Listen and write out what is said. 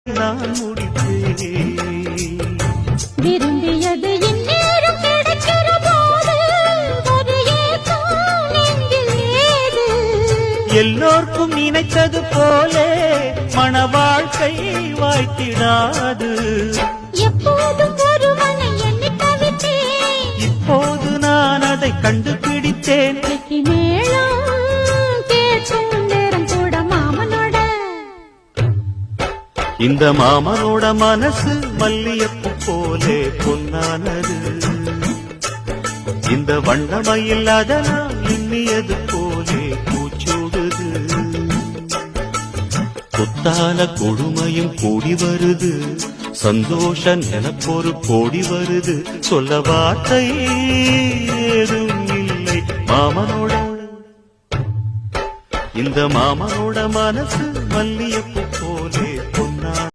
நான் முடிப்பேன். விரும்பியது இந்நேரம் கிடைக்கிற போது ஒரு ஏக்கம் நெஞ்சில் ஏது? எல்லோர்க்கும் நினைத்தது போலே மன வாழ்க்கை வாய்த்திடாது. எப்போதும் ஒருவனை எண்ணி தவித்தேன், இப்போது நான் அதை கண்டுபிடித்தேன். வெற்றி மேளம் கேட்கும் நேரம் கூட மாமனோட. இந்த மாமனோட மனசு மல்லியப்பு போலே பொன்னானது. இந்த வண்ணமயில் அதனால் எண்ணியது போலே பூச்சூடுது. புத்தான கொடுமையும் கூடி வருது, சந்தோஷ நிலப்பொரு கோடி வருது. சொல்ல வார்த்தை ஏதும் இல்லை மாமனோட. இந்த மாமனோட மனசு மல்லியப்பு